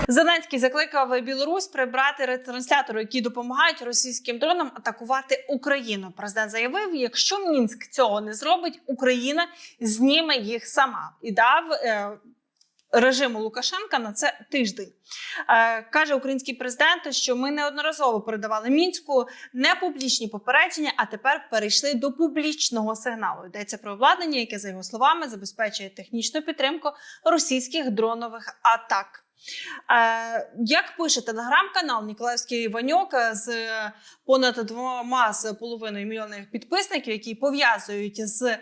Зеленський закликав Білорусь прибрати ретранслятори, які допомагають російським дронам атакувати Україну. Президент заявив, якщо Мінськ цього не зробить, Україна зніме їх сама. І дав режиму Лукашенка на це тиждень. Каже український президент, що ми неодноразово передавали Мінську непублічні попередження, а тепер перейшли до публічного сигналу. Йдеться про обладнання, яке, за його словами, забезпечує технічну підтримку російських дронових атак. Як пише телеграм-канал Ніколаївський Ваньок з понад 2,5 мільйонів підписників, які пов'язують з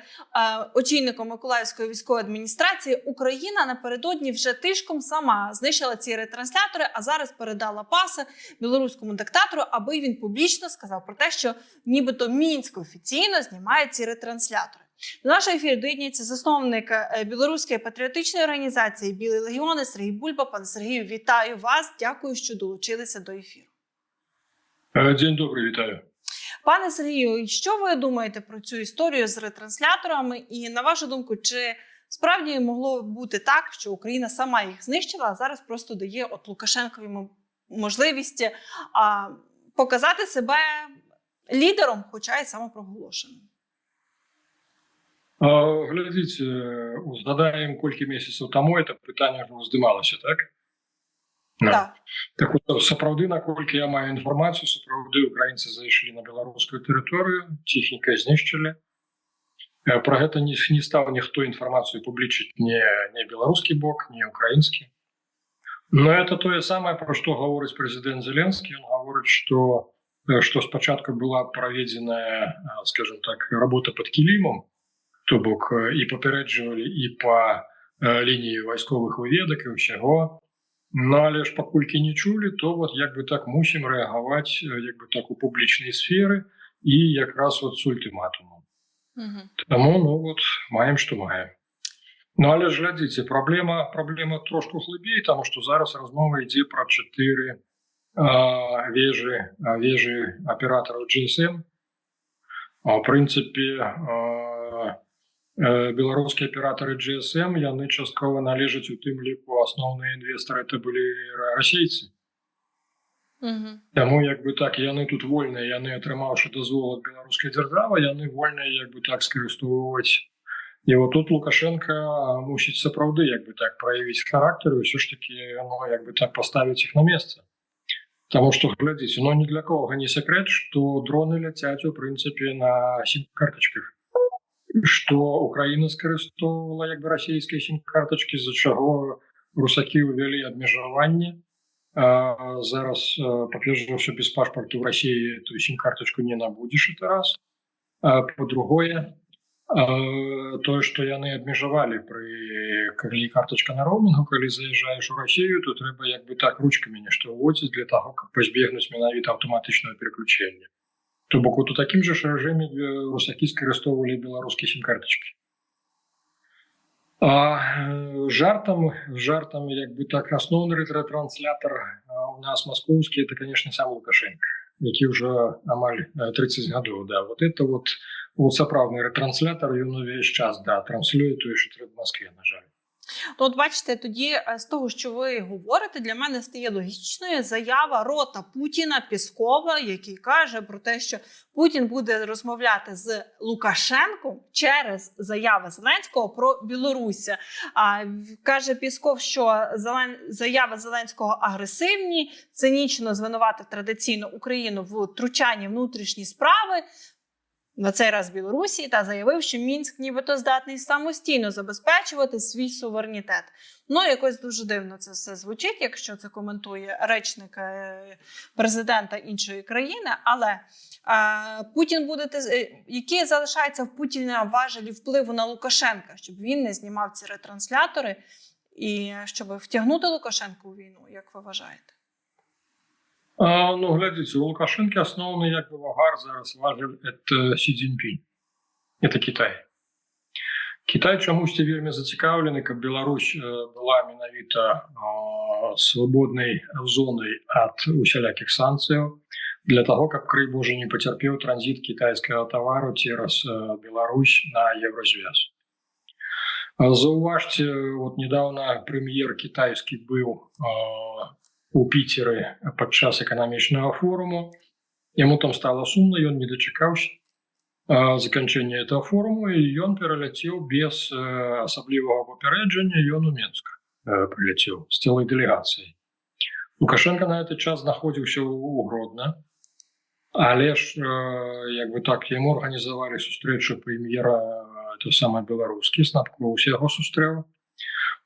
очільником Миколаївської військової адміністрації, Україна напередодні вже тишком сама знищила ці ретранслятори, а зараз передала паси білоруському диктатору, аби він публічно сказав про те, що нібито Мінськ офіційно знімає ці ретранслятори. До нашого ефіру доєднується засновник білоруської патріотичної організації «Білий легіон» Сергій Бульба. Пане Сергію, вітаю вас. Дякую, що долучилися до ефіру. День добрий, вітаю. Пане Сергію, що ви думаєте про цю історію з ретрансляторами? І, на вашу думку, чи справді могло бути так, що Україна сама їх знищила, а зараз просто дає Лукашенкові можливість показати себе лідером, хоча й самопроголошеним? Глядзіце, згадаем, колькі месяцаў таму это пытанне ўжо ўздымалася, так? Так. Так от, сапраўды, наколькі я маю інфармацію, сапраўды украінцы зайшлі на беларускую тэрыторыю, ціхенька знішчылі. Про гэта не стаў ніхто інфармацыю публічыць, не беларускі бок, не украінскі. Но это тое самае, пра што гаворыць прэзідэнт Зеленскі. Ён гаворыць, што спачатку была праведзеная, скажем так, работа пад кілімам, то бок і папярэджвалі і па лініі вайсковых выведак і ўсяго. Ну, але ж паколькі не чулі, то вот як бы так мусім рэагаваць як бы так у публічнай сферы і якраз вот з ультыматумам. Таму, ну вот, маем што маем. Ну, але ж глядзіце, праблема трошку глыбей, таму што зараз размова ідзе пра 4 вежы аператараў GSM. В прынцыпе, беларускія аператары GSM, яны часткова належаць у тым ліку, асноўныя інвестары это былі расейцы. Таму як бы так яны тут вольныя, яны атрымаўшы дазвол ад беларускай дзяржавы, яны вольныя як бы так скарыстоўваць. І вот тут Лукашенко мусіць сапраўды як бы так праявіць характар і ўсё ж такі як бы так паставіць іх на месца. Таму што глядзіце, ні для кого не секрет, што дроны ляцяць у прынцыпе на сім-картачках. Што Украіна скарыстоўвала як бы расійскія сім-картачкі, з-за чаго русакі ўвялі абмежаванне. Зараз, па-першае, ўсё без пашпарту ў Расіі тую сім-картачку не набудзеш, это раз. Па-другое, тое, што яны абмежавалі калі картачка на роумінгу, калі заязджаеш у Расію, то трэба як бы так ручкамі нешта ўводзіць для таго, каб пазбегнуць менавіта аўтаматычнага пераключэння. То бок у такім жа рэжыме русакі скарыстоўвалі беларускія сім-картачкі. Жартам як бы так асноўны ретранслятор у нас маскоўскі, это, конечно, сам Лукашенко, які ўжо амаль 30 гадоў, да. Вот это вот сапраўдны ретранслятор, ён увесь час, да, транслює тое, що трэба в Москве, на жаль. Ну, от бачите, тоді з того, що ви говорите, для мене стає логічною заява рота Путіна Пєскова, який каже про те, що Путін буде розмовляти з Лукашенком через заяви Зеленського про Білорусь. Каже Пєсков, що заяви Зеленського агресивні, цинічно звинуватив традиційно Україну в втручанні внутрішні справи, на цей раз в Білорусі, та заявив, що Мінськ нібито здатний самостійно забезпечувати свій суверенітет. Ну, якось дуже дивно це все звучить, якщо це коментує речник президента іншої країни, але Путін буде, які залишаються в Путіна важелі впливу на Лукашенка, щоб він не знімав ці ретранслятори і щоб втягнути Лукашенка у війну, як ви вважаєте? Ну, глядзіце, у Лукашенко асноўны як бы вагар зараз важыў это Сі Цзіньпінь. Это Кітай. Кітай чамусьці вельмі зацікаўлены, каб Беларусь была менавіта свабоднай зонай ад усялякіх санкцыяў, для таго, каб край Божий не пацярпеў транзіт кітайскага тавару цераз Беларусь на Евразвяз. Зауважьте, вот недавно премьер китайский был у Питера подчас экономічнага форуму. Ему там стало сумно, и он не дочекаўся заканчэння этого форуму, и он перелетел без особливого папярэджання, ён у Минск прилетел с целой делегацией. Лукашенко на этот час находился у Гродно, але ж як бы так, ему организовали сустрэчу премьера то самое беларускі, Снапкоўся яго сустрэў.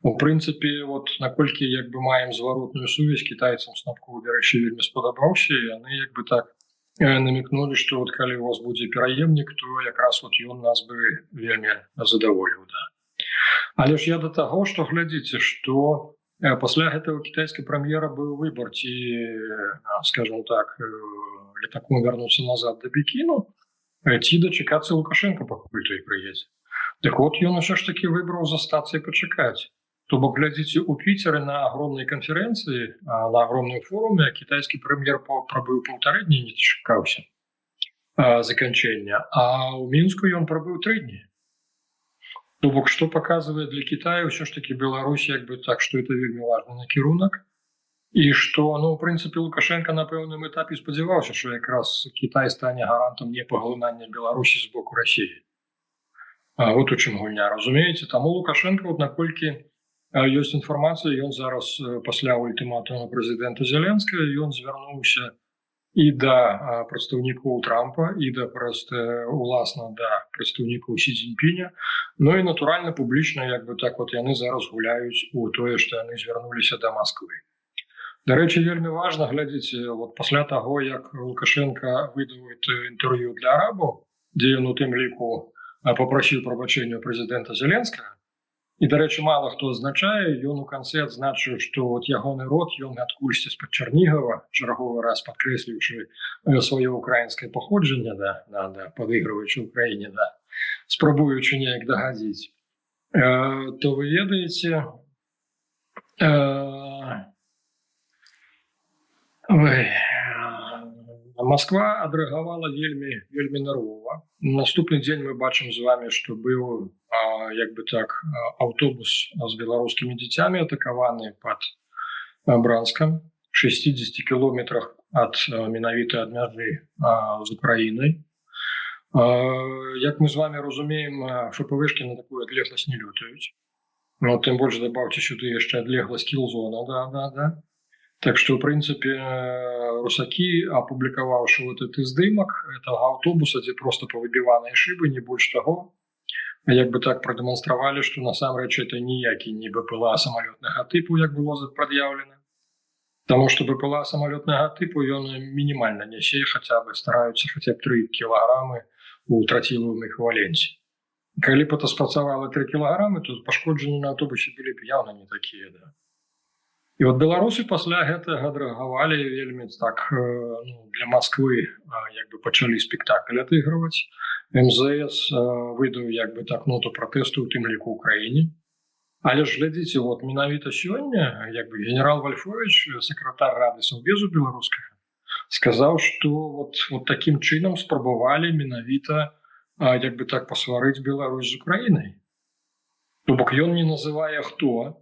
У прынцыпе, вот наколькі як бы маем зваротную сувязь, китайцам Снапкоў, дарэчы, вельмі спадабаўся, і яны як бы так намекнули, что вот калі у вас будзе пераемнік, то якраз вот ён нас бы вельмі задаволіў, да. Але ж я до таго, што глядзіце, што пасля гэтага кітайскага прэм'ера быў выбор, ці, скажем так, летаком вярнуцца назад да Пекіну, ці дачакацца Лукашенко, пакуль той прыедзе. Так вот, ён ўсё ж таки выбраў застацца і пачакаць. То бок, глядзіце, у Питере на огромной конференции, на огромном форуме китайский премьер пробыл 1,5 дні, не дочекаўся заканчэння, а у Мінску ён пробыл 3 дні. То бок, что показывает для Китая все ж таки Беларусь, як бы так, что это вельмі важный накірунак, и что, ну, в принципе, Лукашенко на пэўным этапе спадзяваўся, что якраз Китай стане гарантом непаглынання Беларусі з боку России. Вот у чым гульня, разумееце? Таму Лукашенко, вот наколькі ёсць інфармацыя, ён зараз пасля ультыматума прэзідэнта Зеленскага, ён звярнуўся і да прадстаўнікоў Трампа, і да уласна да прадстаўнікоў Сі Цзіньпіня. Ну і натуральна публічна, як бы так вот яны зараз гуляюць у тое, што яны звярнуліся да Масквы. Дарэчы, вельмі важна, глядзіце, вот пасля таго, як Лукашенко выдаў інтэрв'ю для арабаў, дзе ён у тым ліку папрасіў прабачэння прэзідэнта Зеленскага, і, дарэчы, мало хто адзначае, ён у канцы адзначыў, што вот ягоны род, ён адкульсьці з-пад Чарнігава, чарговы раз падкрэсліўшы сваё украінскае паходжанне, падыгрываючы Украіне, спрабуючы неяк дагадзіць, то вы ведаеце, Москва адрэагавала вельмі нервова. Наступны дзень мы бачым з вами, што быў як бы так аўтобус з беларускімі дзіцямі атакаваны пад Бранскам, 60 кіlometrах менавіта ад мяжы з Украінай. Як мы з вами разумеем, ФПВшкі на такую адлегласць не лётаюць. Ну, тым больш дабаўце сюды яшчэ адлегласць кілзона, да. Так что, в принципе, русаки, опубликовавши вот этот здымок этого автобуса, где просто повыбиванные шибы, не больше того, як бы так продемонстрировали, что на самом деле это ніякі не БПЛА самолетного типу, як было предъявлено. Потому что БПЛА самолетного типу, он минимально несе, хотя бы стараются хотя бы 3 килограммы у тротиловом эквиваленте. Коли бы это спрацавало 3 килограммы, то пошкоджения на автобусе были бы явно не такие, да. І от беларусы пасля гэтага адрэагавалі вельмі так, ну, для Москвы як бы пачалі спектакль адыгрываць. МЗС выдаў як бы так ноту пратэсту ў тым ліку Украіне. Але ж глядзіце, вот менавіта сёння як бы генерал Вальфович, сакратар Рады Саўбезу беларускага, сказаў, што вот такім чынам спрабавалі менавіта як бы так пасварыць Беларусь з Украінай. То бок ён не называе хто,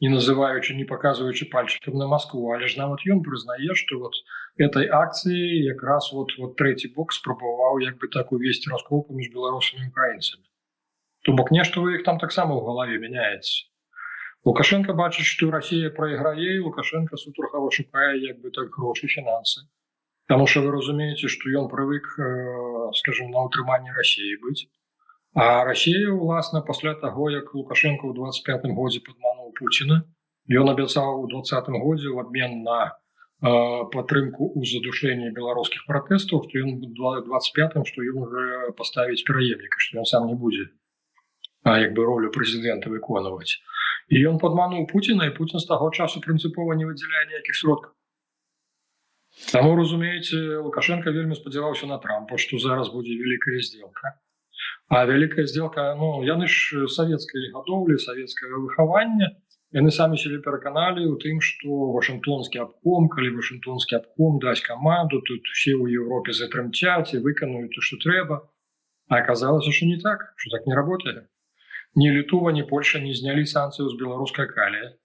не называючи, не показываючи пальчиком на Москву, але ж нават ён прызнае, што вот этой акцыі якраз вот трэці бок спрабаваў як бы так увесці раскол паміж беларусамі і украінцамі. То бок нешта у іх там таксама ў галаве мяняецца. Лукашенко бачыць, што Расія прайграе, і Лукашенко сутурхава шукае як бы так грошы, фінансы. Таму што вы разумееце, што ён прывык, скажем, на ўтрыманні Расіі быць. А Россия, власне, пасля таго, як Лукашенко ў 25-м годзе падмануў Пуціна, ён абяцаў у 20-м годзе в обмен на падтрымку ў задушэнні беларускіх пратэстаў, што ён у 25-м, што ён уже паставіць пераемніка, што ён сам не будзе як бы ролю прэзідэнта выконваць. І ён падмануў Пуціна, і Пуцін з таго часу прынцыпова не выдзяляе ніякіх сродкаў. Таму, разумееце, Лукашенко вельмі спадзяваўся на Трампа, што зараз будзе вялікая здзелка. А вялікая здзелка, ну, яны ж савецкай гадоўлі, савецкага выхавання, яны самі сябе пераканалі ў тым, што Вашынгтонскі абком, калі Вашынгтонскі абком дасць каманду, тут усе ў Европе затрымцяць і выканаюць то, што трэба. А аказалася, што не так, што так не работае. ні Літва, ні Польша не знялі санкцыю з беларускай калія.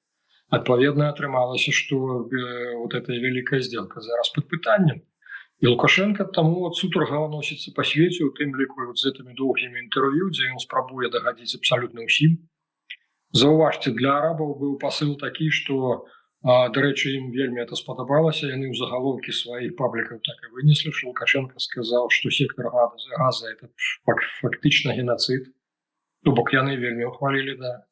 Адпаведна атрымалася, што вот эта вялікая сделка зараз пад пытаннем. І Лукашенко таму от сутаргава носіцца па свеце, у тым ліку вот з гэтымі доўгімі інтэрв'ю, дзе ён спрабуе дагадзіць абсалютна ўсім. Заўважце, для арабаў быў пасыл такі, што, дарэчы, ім вельмі это спадабалася, яны ў загалоўкі сваіх паблікаў так і вынеслі, што Лукашенко сказаў, што сектор газа это фактычна геноцид. То бок яны вельмі ухвалілі, да.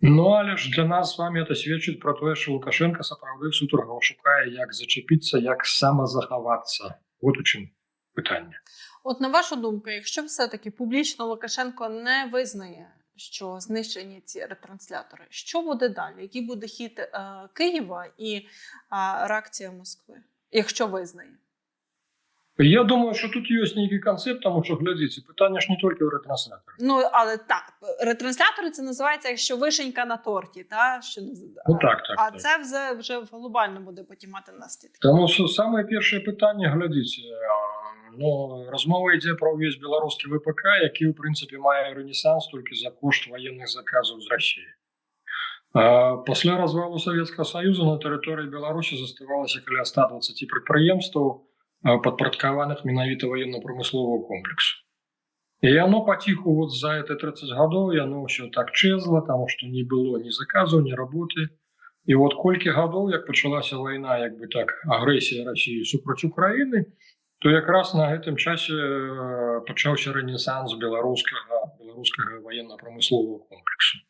Ну, але ж для нас з вами это сведчыць пра тое, што Лукашенко сапраўды сутаргаў шукае, як зачепіцца, як самазахавацца. Вот у чым пытанне. От на вашу думку, якщо все-таки публічно Лукашенко не визнає, що знищені ці ретранслятори, що буде далі? Який буде хід Києва і реакція Москви, якщо визнає? Я думаю, що тут є некий концепт, тому що, глядіться, питання ж не тільки у ретрансляторів. Ну, але так, ретранслятори це називається, якщо вишенька на торті, та? Що, ну, так. А так. Це вже глобально буде потім мати наслідки. Тому що саме перше питання, глядіться, розмова йде про увесь білоруський ВПК, який, в принципі, має ренесанс тільки за кошт воєнних заказів з Росії. Після розвалу Совєтського Союзу на території Білорусі заставалося каля 120 підприємств, падпарадкаваных менавіта военно-промыслового комплексу. І оно паціху вот за это 30 гадоў яно ўсё так чэзла, таму што не было ні заказаў, ні работы. І вот колькі гадоў, як пачалася вайна, як бы так, агрэсія Расіі супраць Украіны, то якраз на гэтым часе пачаўся рэнесанс беларускага военно-промыслового комплексу.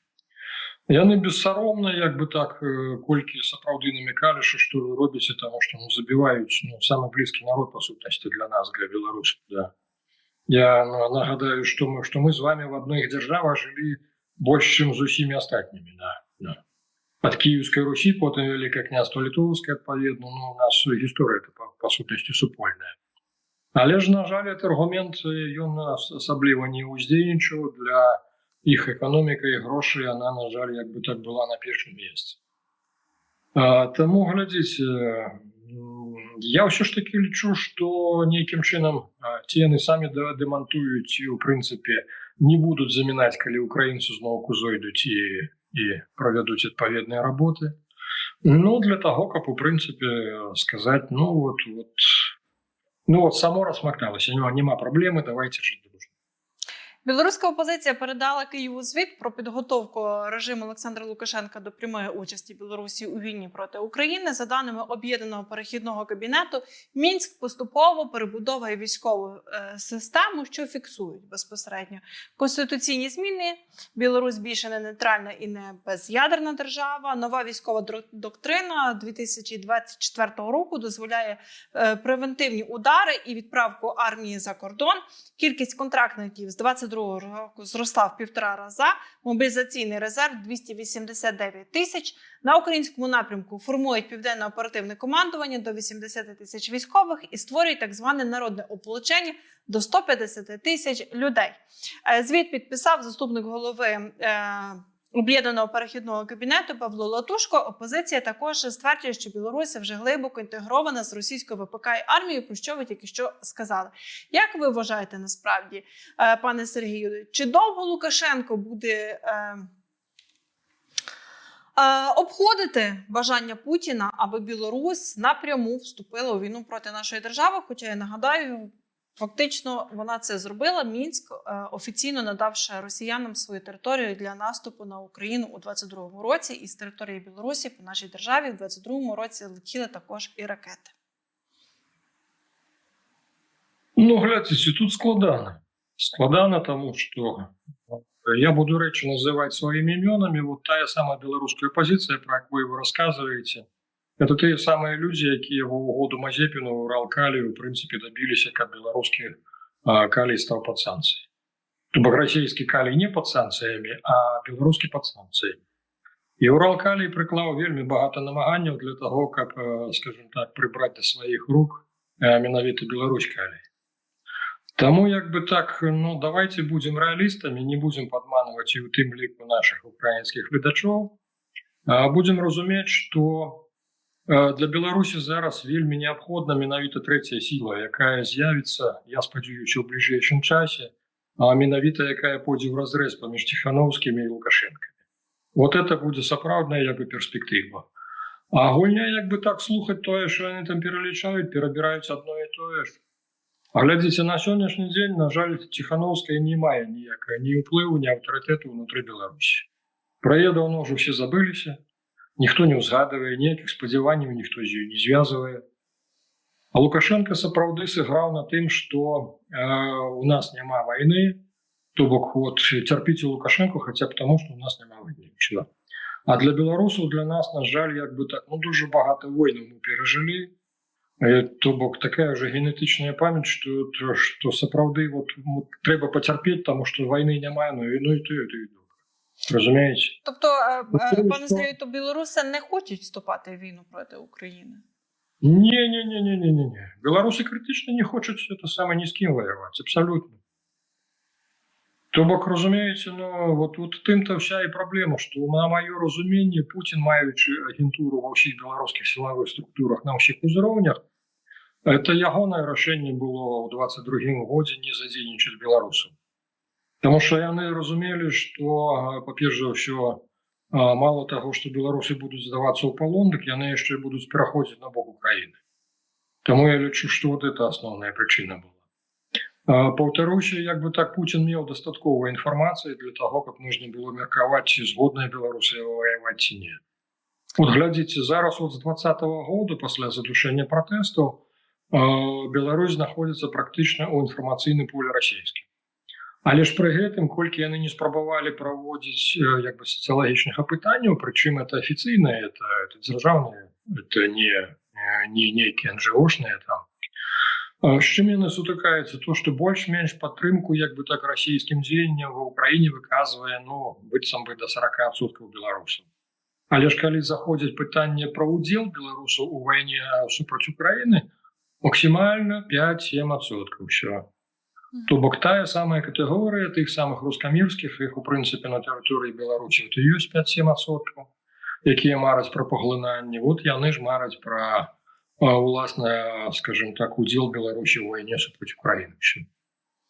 Яны бессаромна, як бы так, колькі сапраўды намекалі, што вы робіце, таму што забіваюць самы блізкі народ, па сутнасці, для нас, для беларусаў. Да. Я нагадаю, што мы з вами в адной дзяржавах жылі больш, чым з усімі астатнімі. Да. Ад Кіеўскай Русі, потым Вялікае княства Літоўскае, адпаведна, у нас гісторыя па сутнасці супольная. Але ж, на жаль, этот аргумент, ён асабліва не ўздзейнічаў для іх эканоміка і грошы, яна, на жаль, як бы так была на першым месцы. Таму, глядзіце, я ўсё ж таки лічу, што нейкім чынам ці яны самі дэмантуюць і, у прынцыпе, не будуць замінаць, калі украінцы зноўку зойдуць і правядуць адпаведныя работы. Ну, для таго, каб, у прынцыпе, сказаць, само размакталася, нема праблемы, давайте жыць дружна. Білоруська опозиція передала Києву звіт про підготовку режиму Олександра Лукашенка до прямої участі Білорусі у війні проти України. За даними Об'єднаного перехідного кабінету, Мінськ поступово перебудовує військову систему, що фіксують безпосередньо конституційні зміни. Білорусь більше не нейтральна і не без'ядерна держава. Нова військова доктрина 2024 року дозволяє превентивні удари і відправку армії за кордон. Кількість контрактників з 22 року зросла в 1,5 рази, мобілізаційний резерв 289 тисяч. На українському напрямку формують Південне оперативне командування до 80 тисяч військових і створюють так зване народне ополчення до 150 тисяч людей. Звіт підписав заступник голови Об'єднаного перехідного кабінету Павло Латушко. Опозиція також стверджує, що Білорусь вже глибоко інтегрована з російською ВПК і армією, про що ви тільки що сказали. Як ви вважаєте насправді, пане Сергію, чи довго Лукашенко буде обходити бажання Путіна, аби Білорусь напряму вступила у війну проти нашої держави? Хоча, я нагадаю, фактично вона це зробила. Мінськ офіційно надавши росіянам свою територію для наступу на Україну у 22-му році. І з території Білорусі по нашій державі у 22-му році летіли також і ракети. Ну, глядите, тут складано. Складано, тому що я буду речі називати своїми іменами. Вот та сама білоруська опозиція, про яку ви розказуєте, это те самые люди, якія в угоду Мазепіну, Уралкалію, в принципе, добились, как белорусский калий стал под санкции. То бок российский калий не под санкциями, а белорусский под санкциями. И Уралкалий приклав вельми багато намаганняў для того, как, скажем так, прибрать до своих рук менавіта Беларусь калий. Тому, як бы так, давайте будем реалистами, не будем подманывать и у тым ліку наших украинских гледачоў. Будем разуметь, что для Беларусі зараз вельмі неабходна менавіта трэцяя сіла, якая з'явіцца, я спадзяюся, у бліжэйшым часе, а менавіта якая пойдзе вразрэз паміж Ціхановскімі і Лукашэнкамі. Вот это будзе сапраўдная як бы перспектыва. А гульня як бы так слухаць тое, што яны там пералічаюць, перабіраюць адно і тое ж. А глядзіце, на сённяшні дзень, на жаль, Ціхановская не мае ніякага ні ўплыву, ні аўтарытэту ўнутры Беларусі. Пра яе даўно ўжо ўсе забыліся, ніхто не ўзгадывае, ніякіх спадзяванняў ніхто з ёй не звязвае. А Лукашенко сапраўды сыграў на тым, што у нас няма вайны, то бок вот цярпіце Лукашенко хаця б таму, што у нас няма вайны. А для беларусаў, для нас, на жаль, як бы так, дуже багата войнаў мы перажылі. То бок такая же генетычная памяць, што сапраўды вот, трэба пацярпець, таму што вайны няма, ну і тое. Разумееце? Тобто, пане Сергію, то білоруси не хочуть вступати в війну проти України? Не. Беларусы критично не хочуць это саме ні з кім воевать, абсолютно. То бок, разумееце, ну, вот тым-то вся і праблема, што на маё разуменне Путін, маючы агентуру ва ўсіх беларускіх сілавых структурах на ўсіх узроўнях, это ягонае рашэнне было ў 22-м годзе не задзейнічаць беларусаў. Таму што яны разумелі, што, па-першае ўсё, мало таго, што беларусы будуць здавацца ў палон, дык яны яшчэ будуць пераходзіць на бок Украіны. Таму я лічу, што вот это асноўная прычына была. Паўтаруся, як бы так Путін меў дастаткова інфармацыі для таго, каб можна было меркаваць, ці згодныя беларусы ваяваць ці не. Вот глядзіце, зараз вот з 2020 года, пасля задушэння пратэстаў, Беларусь знаходзіцца практычна ў інфармацыйным поле расійскім. Але ж пры гэтым, колькі яны не спрабавалі праводзіць як бы сацыялагічных апытанняў, прычым это афіцыйнае, это дзяржаўнае, это не нейкія НЖОшныя там. З чым яны сутыкаюцца? То, што больш-менш падтрымку як бы так расійскім дзеянням ва ўкраіне выказвае, ну, быццам бы да 40% беларусаў. Але ж калі заходзіць пытанне пра ўдзел беларусаў у вайне супраць Украіны, максімальна 5-7% ўсё. То бок тая самая катэгорыя тых самых рускамірскіх, іх у прынцыпе на тэрыторыі Беларусі то ёсць 5-7%, якія мараць пра паглынанне. Вот яны ж мараць пра уласна, скажем так, удзел Беларусі ў вайне супраць Украіны.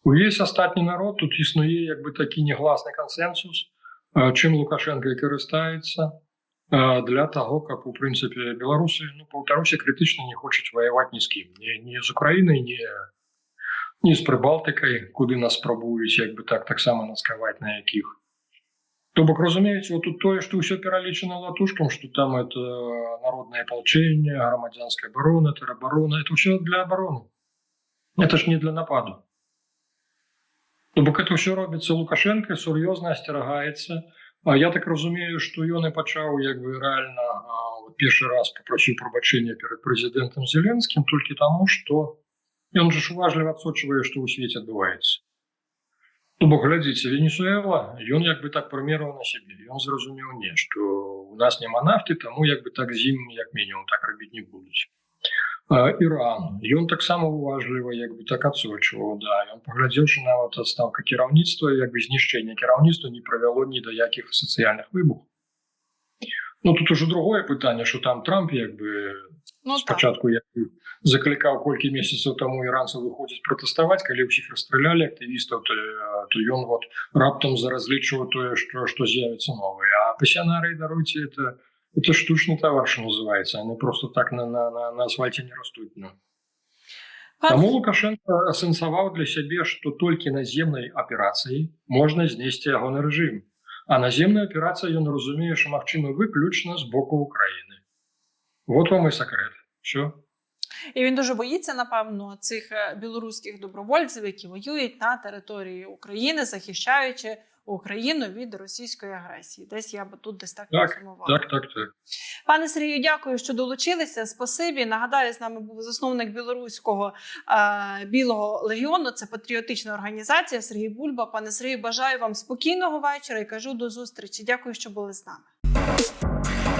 Увесь астатні народ, тут існуе як бы такі негласны кансенсус, чым Лукашенко і карыстаецца для таго, каб у прынцыпе беларусы, ну, паўтаруся, крытычна не хочуць ваяваць ні з кім, ні з Украінай, ні з Прыбалтыкай, куды нас спрабуюць як бы таксама нацкаваць на якіх. То бок, разумееце, вот тут тое, што ўсё пералічана латушкам, што там это народнае апалчэнне, грамадзянская абарона, тэрабарона, это ўсё для абароны. Это ж не для нападу. То бок, это ўсё робіцца Лукашенко, сур'ёзна асцерагаецца. Я так разумею, што ён і пачаў як бы рэальна першы раз папрасіў прабачэння перад прэзідэнтам Зеленскім толькі таму, што ён жа ж уважліва адсочвае, што ў свеце адбываецца. То бок, глядзіце, Венесуэла, ён як бы так прымерваў на сябе. Ён зразумеў не, што у нас няма нафты, таму як бы так з ім як мінімум так рабіць не будуць. Іран, ён таксама уважліва як бы так адсочваў, да. Ён паглядзеў, што нават адстаўка кіраўніцтва, як бы знішчэнне кіраўніцтва не правяло ні да якіх сацыяльных выбухаў. Ну, тут уже другое пытанне, што там Трамп як бы спачатку як бы заклікаў колькі месяцаў таму іранцаў выходзіць пратэставаць, калі ўсіх расстралялі актывістаў, то ён вот раптам заразлічваў тое, што з'явіцца новае. А пасянары, даруйце, это штучны тавар, што называецца, они просто так на асфальце не растуць. Таму Лукашенко асэнсаваў для сябе, што толькі наземнай аперацыяй можна знесці ягоны рэжым. А наземная аперацыя, ён разумее, што магчыма выключна з боку Украіны. Вот вам і сакрэт. Все. І він дуже боїться, напевно, цих білоруських добровольців, які воюють на території України, захищаючи Україну від російської агресії. Десь я би тут десь так підсумувала. Так. Пане Сергію, дякую, що долучилися. Спасибі. Нагадаю, з нами був засновник білоруського Білого легіону. Це патріотична організація Сергій Бульба. Пане Сергію, бажаю вам спокійного вечора і кажу до зустрічі. Дякую, що були з нами.